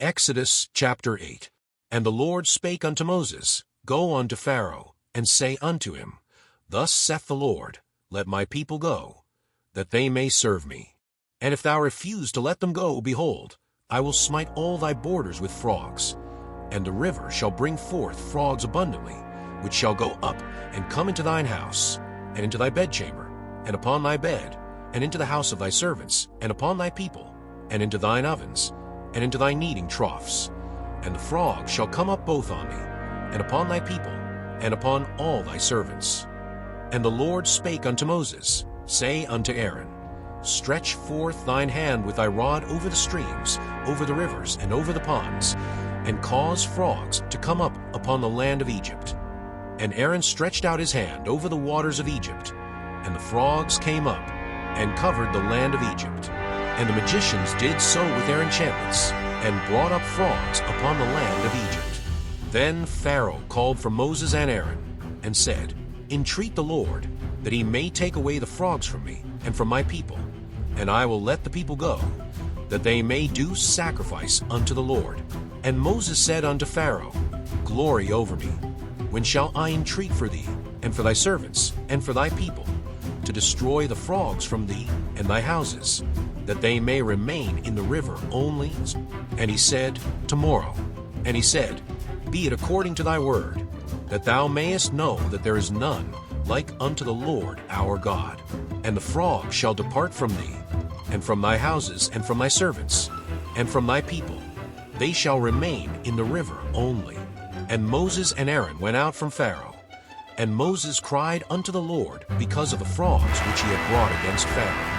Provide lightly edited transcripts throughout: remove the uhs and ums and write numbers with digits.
Exodus chapter 8. And the Lord spake unto Moses, Go unto Pharaoh, and say unto him, Thus saith the Lord, Let my people go, that they may serve me. And if thou refuse to let them go, behold, I will smite all thy borders with frogs. And the river shall bring forth frogs abundantly, which shall go up and come into thine house, and into thy bedchamber, and upon thy bed, and into the house of thy servants, and upon thy people, and into thine ovens, and into thy kneading troughs. And the frogs shall come up both on thee, and upon thy people, and upon all thy servants. And the Lord spake unto Moses, Say unto Aaron, Stretch forth thine hand with thy rod over the streams, over the rivers, and over the ponds, and cause frogs to come up upon the land of Egypt. And Aaron stretched out his hand over the waters of Egypt, and the frogs came up, and covered the land of Egypt. And the magicians did so with their enchantments, and brought up frogs upon the land of Egypt. Then Pharaoh called for Moses and Aaron, and said, Entreat the Lord, that he may take away the frogs from me, and from my people, and I will let the people go, that they may do sacrifice unto the Lord. And Moses said unto Pharaoh, Glory over me. When shall I entreat for thee, and for thy servants, and for thy people, to destroy the frogs from thee and thy houses, that they may remain in the river only? And he said, Tomorrow. And he said, Be it according to thy word, that thou mayest know that there is none like unto the Lord our God. And the frogs shall depart from thee, and from thy houses, and from thy servants, and from thy people. They shall remain in the river only. And Moses and Aaron went out from Pharaoh. And Moses cried unto the Lord because of the frogs which he had brought against Pharaoh.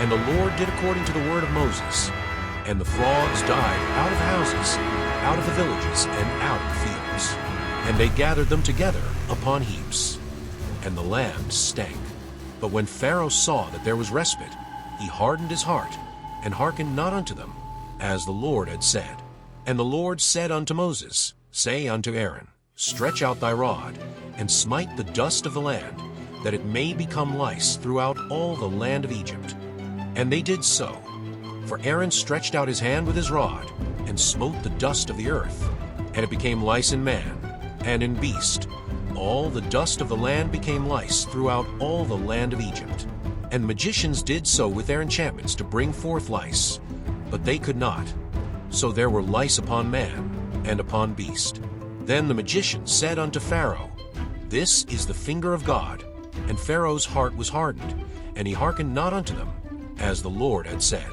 And the Lord did according to the word of Moses. And the frogs died out of houses, out of the villages, and out of the fields. And they gathered them together upon heaps. And the land stank. But when Pharaoh saw that there was respite, he hardened his heart, and hearkened not unto them, as the Lord had said. And the Lord said unto Moses, Say unto Aaron, Stretch out thy rod, and smite the dust of the land, that it may become lice throughout all the land of Egypt. And they did so. For Aaron stretched out his hand with his rod, and smote the dust of the earth, and it became lice in man, and in beast. All the dust of the land became lice throughout all the land of Egypt. And the magicians did so with their enchantments to bring forth lice, but they could not. So there were lice upon man, and upon beast. Then the magician said unto Pharaoh, This is the finger of God. And Pharaoh's heart was hardened, and he hearkened not unto them, as the Lord had said.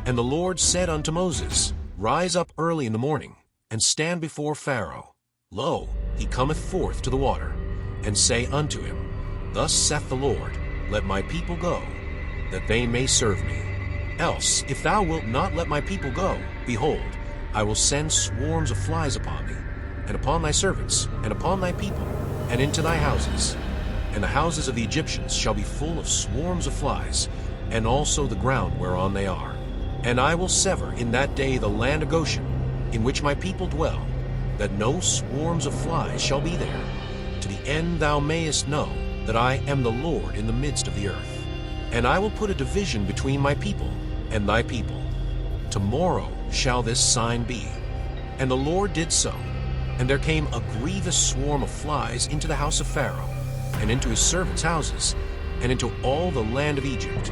And the Lord said unto Moses, Rise up early in the morning, and stand before Pharaoh. Lo, he cometh forth to the water. And say unto him, Thus saith the Lord, Let my people go, that they may serve me. Else, if thou wilt not let my people go, behold, I will send swarms of flies upon thee, and upon thy servants, and upon thy people, and into thy houses. And the houses of the Egyptians shall be full of swarms of flies, and also the ground whereon they are. And I will sever in that day the land of Goshen, in which my people dwell, that no swarms of flies shall be there, to the end thou mayest know that I am the Lord in the midst of the earth. And I will put a division between my people and thy people. Tomorrow shall this sign be. And the Lord did so. And there came a grievous swarm of flies into the house of Pharaoh, and into his servants' houses, and into all the land of Egypt.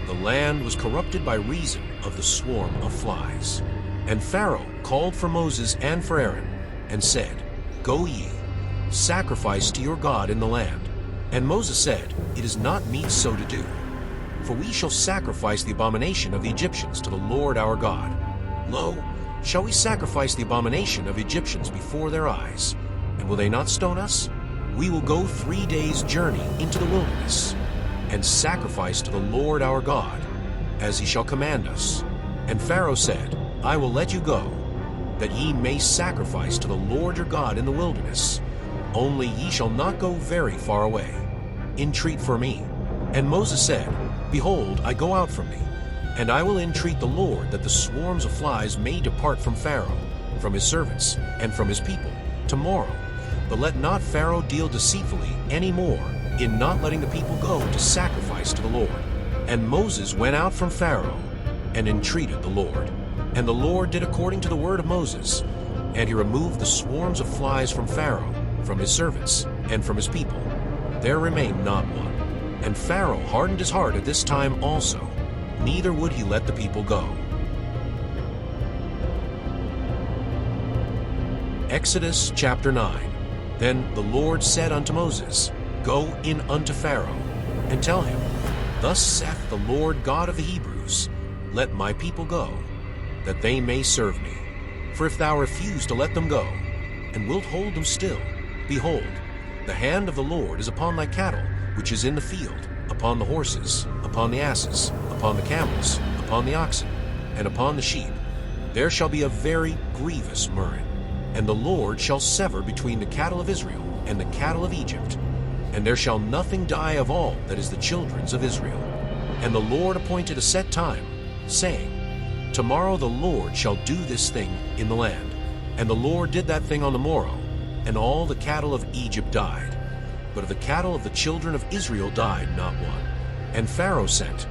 The land was corrupted by reason of the swarm of flies. And Pharaoh called for Moses and for Aaron, and said, Go ye, sacrifice to your God in the land. And Moses said, It is not meet so to do. For we shall sacrifice the abomination of the Egyptians to the Lord our God. Lo, shall we sacrifice the abomination of Egyptians before their eyes? And will they not stone us? We will go 3 days' journey into the wilderness, and sacrifice to the Lord our God, as he shall command us. And Pharaoh said, I will let you go, that ye may sacrifice to the Lord your God in the wilderness. Only ye shall not go very far away. Entreat for me. And Moses said, Behold, I go out from thee, and I will entreat the Lord that the swarms of flies may depart from Pharaoh, from his servants, and from his people, tomorrow. But let not Pharaoh deal deceitfully any more in not letting the people go to sacrifice to the Lord. And Moses went out from Pharaoh, and entreated the Lord. And the Lord did according to the word of Moses, and he removed the swarms of flies from Pharaoh, from his servants, and from his people. There remained not one. And Pharaoh hardened his heart at this time also, neither would he let the people go. Exodus chapter 9. Then the Lord said unto Moses, Go in unto Pharaoh, and tell him, Thus saith the Lord God of the Hebrews, Let my people go, that they may serve me. For if thou refuse to let them go, and wilt hold them still, behold, the hand of the Lord is upon thy cattle, which is in the field, upon the horses, upon the asses, upon the camels, upon the oxen, and upon the sheep. There shall be a very grievous murrain. And the Lord shall sever between the cattle of Israel and the cattle of Egypt. And there shall nothing die of all that is the children's of Israel. And the Lord appointed a set time, saying, Tomorrow the Lord shall do this thing in the land. And the Lord did that thing on the morrow, and all the cattle of Egypt died. But of the cattle of the children of Israel died not one. And Pharaoh sent,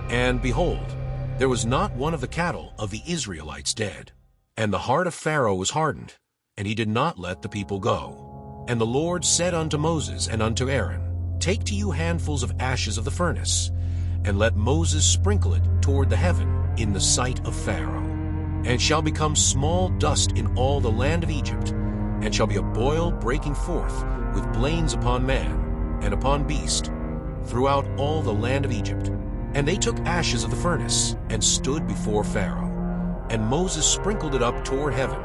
and behold, there was not one of the cattle of the Israelites dead. And the heart of Pharaoh was hardened, and he did not let the people go. And the Lord said unto Moses and unto Aaron, Take to you handfuls of ashes of the furnace, and let Moses sprinkle it toward the heaven in the sight of Pharaoh. And shall become small dust in all the land of Egypt, and shall be a boil breaking forth with blains upon man and upon beast, throughout all the land of Egypt. And they took ashes of the furnace, and stood before Pharaoh. And Moses sprinkled it up toward heaven,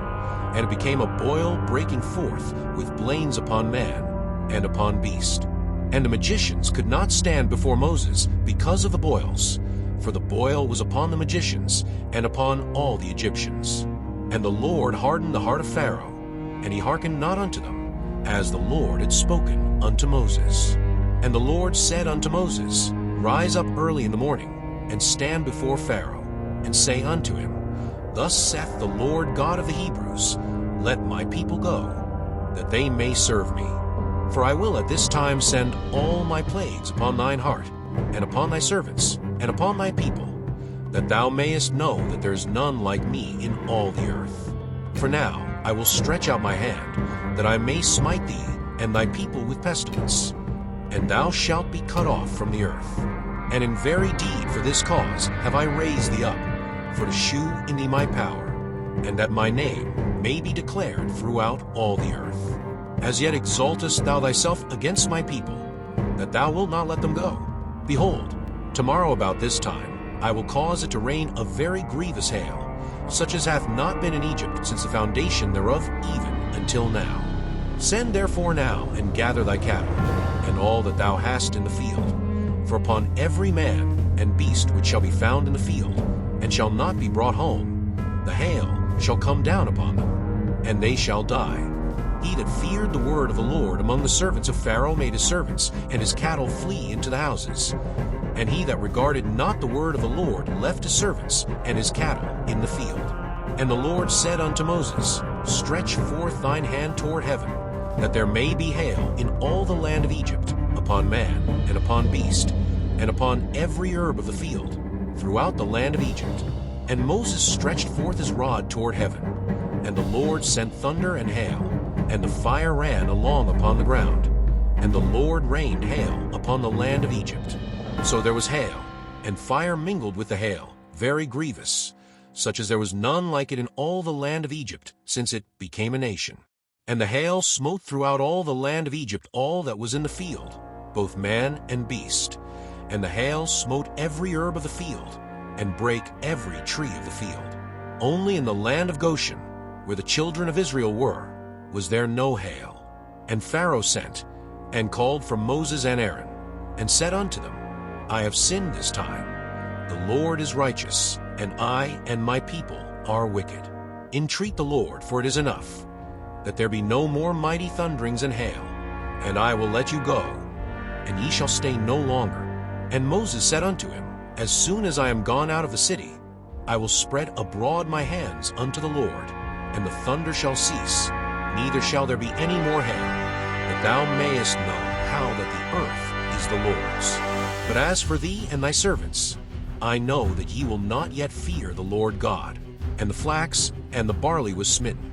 and it became a boil breaking forth with blains upon man and upon beast. And the magicians could not stand before Moses because of the boils, for the boil was upon the magicians and upon all the Egyptians. And the Lord hardened the heart of Pharaoh, and he hearkened not unto them, as the Lord had spoken unto Moses. And the Lord said unto Moses, Rise up early in the morning, and stand before Pharaoh, and say unto him, Thus saith the Lord God of the Hebrews, Let my people go, that they may serve me. For I will at this time send all my plagues upon thine heart, and upon thy servants, and upon thy people, that thou mayest know that there is none like me in all the earth. For now I will stretch out my hand, that I may smite thee and thy people with pestilence, and thou shalt be cut off from the earth. And in very deed for this cause have I raised thee up, for to shew in thee my power, and that my name may be declared throughout all the earth. As yet exaltest thou thyself against my people, that thou wilt not let them go. Behold, tomorrow about this time I will cause it to rain a very grievous hail, such as hath not been in Egypt since the foundation thereof even until now. Send therefore now, and gather thy cattle, and all that thou hast in the field. For upon every man and beast which shall be found in the field, and shall not be brought home, the hail shall come down upon them, and they shall die. He that feared the word of the Lord among the servants of Pharaoh made his servants and his cattle flee into the houses. And he that regarded not the word of the Lord left his servants and his cattle in the field. And the Lord said unto Moses, Stretch forth thine hand toward heaven, that there may be hail in all the land of Egypt, upon man, and upon beast, and upon every herb of the field, throughout the land of Egypt. And Moses stretched forth his rod toward heaven, and the Lord sent thunder and hail, and the fire ran along upon the ground, and the Lord rained hail upon the land of Egypt. So there was hail, and fire mingled with the hail, very grievous, such as there was none like it in all the land of Egypt, since it became a nation. And the hail smote throughout all the land of Egypt all that was in the field, both man and beast. And the hail smote every herb of the field, and brake every tree of the field. Only in the land of Goshen, where the children of Israel were, was there no hail. And Pharaoh sent, and called for Moses and Aaron, and said unto them, I have sinned this time. The Lord is righteous, and I and my people are wicked. Entreat the Lord, for it is enough, that there be no more mighty thunderings and hail, and I will let you go, and ye shall stay no longer. And Moses said unto him, As soon as I am gone out of the city, I will spread abroad my hands unto the Lord, and the thunder shall cease, neither shall there be any more hail, that thou mayest know how that the earth is the Lord's. But as for thee and thy servants, I know that ye will not yet fear the Lord God, and the flax and the barley was smitten.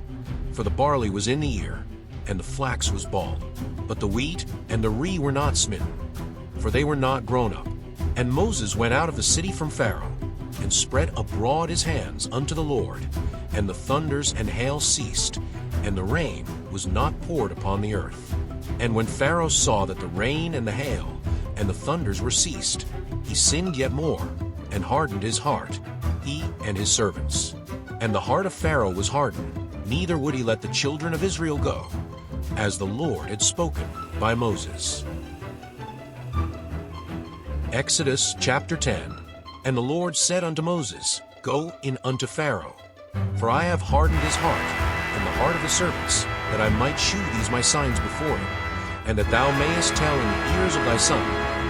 For the barley was in the ear, and the flax was bald. But the wheat and the rye were not smitten, for they were not grown up. And Moses went out of the city from Pharaoh, and spread abroad his hands unto the Lord, and the thunders and hail ceased, and the rain was not poured upon the earth. And when Pharaoh saw that the rain and the hail and the thunders were ceased, he sinned yet more, and hardened his heart, he and his servants. And the heart of Pharaoh was hardened, neither would he let the children of Israel go, as the Lord had spoken by Moses. Exodus chapter 10. And the Lord said unto Moses, Go in unto Pharaoh, for I have hardened his heart, and the heart of his servants, that I might shew these my signs before him, and that thou mayest tell in the ears of thy son,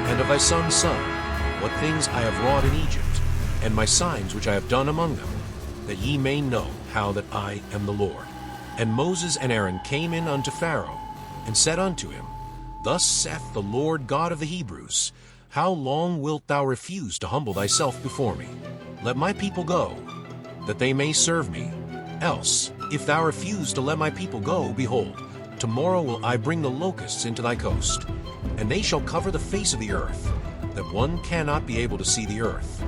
and of thy son's son, what things I have wrought in Egypt, and my signs which I have done among them, that ye may know how that I am the Lord. And Moses and Aaron came in unto Pharaoh, and said unto him, Thus saith the Lord God of the Hebrews, How long wilt thou refuse to humble thyself before me? Let my people go, that they may serve me. Else, if thou refuse to let my people go, behold, tomorrow will I bring the locusts into thy coast, and they shall cover the face of the earth, that one cannot be able to see the earth.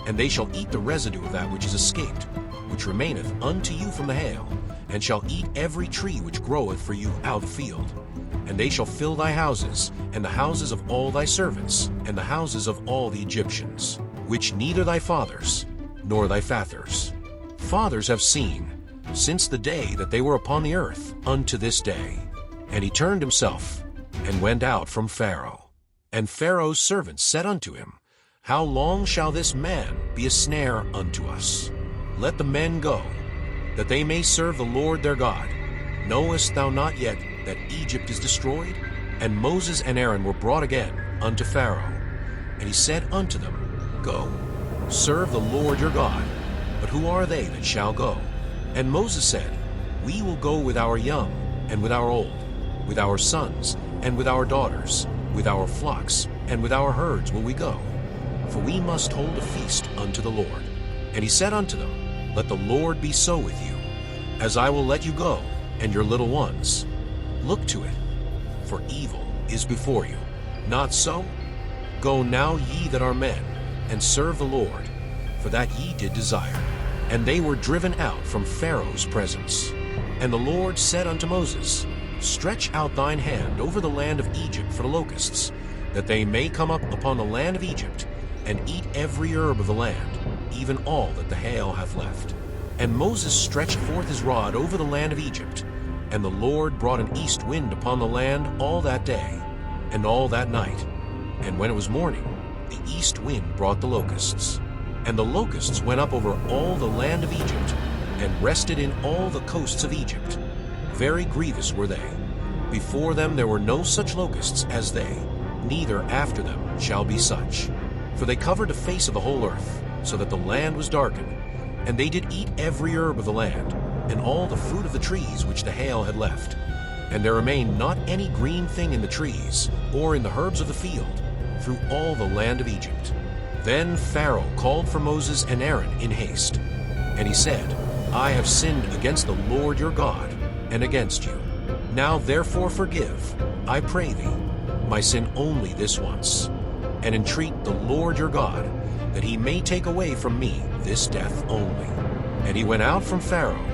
And they shall eat the residue of that which is escaped, which remaineth unto you from the hail, and shall eat every tree which groweth for you out of the field. And they shall fill thy houses, and the houses of all thy servants, and the houses of all the Egyptians, which neither thy fathers nor thy fathers have seen, since the day that they were upon the earth unto this day. And he turned himself, and went out from Pharaoh. And Pharaoh's servants said unto him, How long shall this man be a snare unto us? Let the men go, that they may serve the Lord their God. Knowest thou not yet that Egypt is destroyed? And Moses and Aaron were brought again unto Pharaoh. And he said unto them, Go, serve the Lord your God. But who are they that shall go? And Moses said, We will go with our young and with our old, with our sons and with our daughters, with our flocks and with our herds will we go. For we must hold a feast unto the Lord. And he said unto them, Let the Lord be so with you, as I will let you go, and your little ones. Look to it, for evil is before you. Not so? Go now ye that are men, and serve the Lord, for that ye did desire. And they were driven out from Pharaoh's presence. And the Lord said unto Moses, Stretch out thine hand over the land of Egypt for the locusts, that they may come up upon the land of Egypt, and eat every herb of the land, even all that the hail hath left. And Moses stretched forth his rod over the land of Egypt, and the Lord brought an east wind upon the land all that day, and all that night. And when it was morning, the east wind brought the locusts. And the locusts went up over all the land of Egypt, and rested in all the coasts of Egypt. Very grievous were they. Before them there were no such locusts as they, neither after them shall be such. For they covered the face of the whole earth, so that the land was darkened. And they did eat every herb of the land, and all the fruit of the trees which the hail had left. And there remained not any green thing in the trees, or in the herbs of the field, through all the land of Egypt. Then Pharaoh called for Moses and Aaron in haste. And he said, I have sinned against the Lord your God, and against you. Now therefore forgive, I pray thee, my sin only this once, and entreat the Lord your God, that he may take away from me this death only. And he went out from Pharaoh,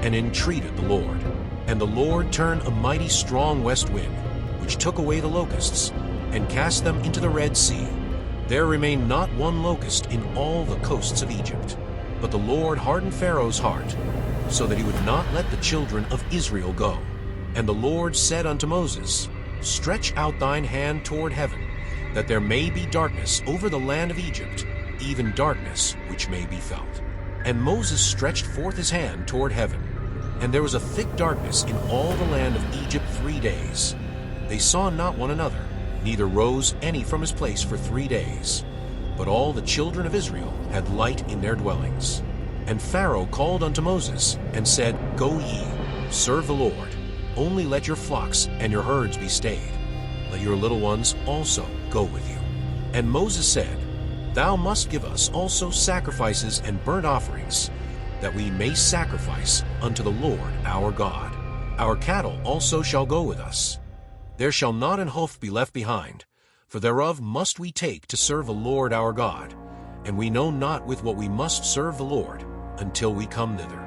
and entreated the Lord. And the Lord turned a mighty strong west wind, which took away the locusts, and cast them into the Red Sea. There remained not one locust in all the coasts of Egypt. But the Lord hardened Pharaoh's heart, so that he would not let the children of Israel go. And the Lord said unto Moses, Stretch out thine hand toward heaven, that there may be darkness over the land of Egypt, even darkness which may be felt. And Moses stretched forth his hand toward heaven, and there was a thick darkness in all the land of Egypt 3 days. They saw not one another, neither rose any from his place for 3 days. But all the children of Israel had light in their dwellings. And Pharaoh called unto Moses, and said, Go ye, serve the Lord. Only let your flocks and your herds be stayed. Let your little ones also go with you. And Moses said, Thou must give us also sacrifices and burnt offerings, that we may sacrifice unto the Lord our God. Our cattle also shall go with us. There shall not an hoof be left behind, for thereof must we take to serve the Lord our God, and we know not with what we must serve the Lord until we come thither.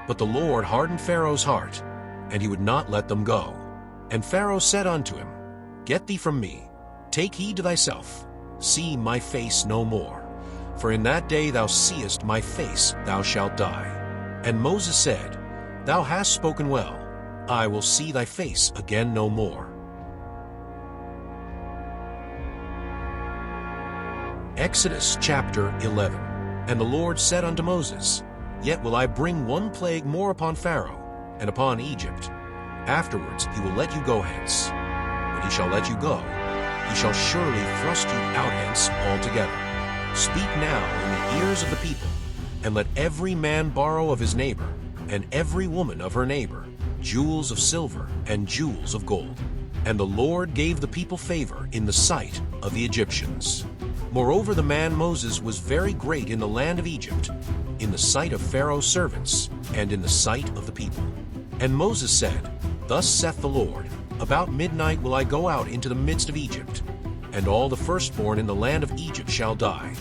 But the Lord hardened Pharaoh's heart, and he would not let them go. And Pharaoh said unto him, Get thee from me, take heed to thyself, see my face no more. For in that day thou seest my face, thou shalt die. And Moses said, Thou hast spoken well, I will see thy face again no more. Exodus chapter 11. And the Lord said unto Moses, Yet will I bring one plague more upon Pharaoh, and upon Egypt. Afterwards he will let you go hence. When he shall let you go, he shall surely thrust you out hence altogether. Speak now in the ears of the people, and let every man borrow of his neighbor, and every woman of her neighbor, jewels of silver and jewels of gold. And the Lord gave the people favor in the sight of the Egyptians. Moreover, the man Moses was very great in the land of Egypt, in the sight of Pharaoh's servants, and in the sight of the people. And Moses said, Thus saith the Lord, About midnight will I go out into the midst of Egypt, and all the firstborn in the land of Egypt shall die,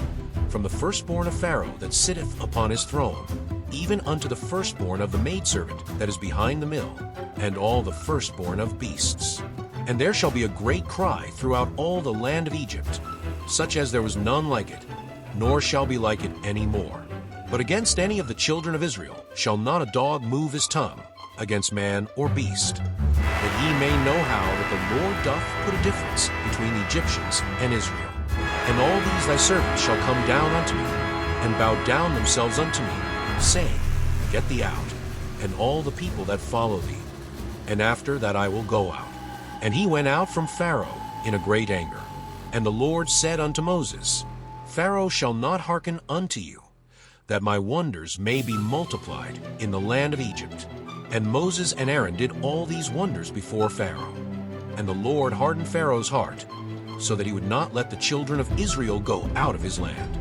from the firstborn of Pharaoh that sitteth upon his throne, even unto the firstborn of the maidservant that is behind the mill, and all the firstborn of beasts. And there shall be a great cry throughout all the land of Egypt, such as there was none like it, nor shall be like it any more. But against any of the children of Israel shall not a dog move his tongue, against man or beast, that ye may know how that the Lord doth put a difference between the Egyptians and Israel. And all these thy servants shall come down unto me, and bow down themselves unto me, saying, Get thee out, and all the people that follow thee. And after that I will go out. And he went out from Pharaoh in a great anger. And the Lord said unto Moses, Pharaoh shall not hearken unto you, that my wonders may be multiplied in the land of Egypt. And Moses and Aaron did all these wonders before Pharaoh. And the Lord hardened Pharaoh's heart, so that he would not let the children of Israel go out of his land.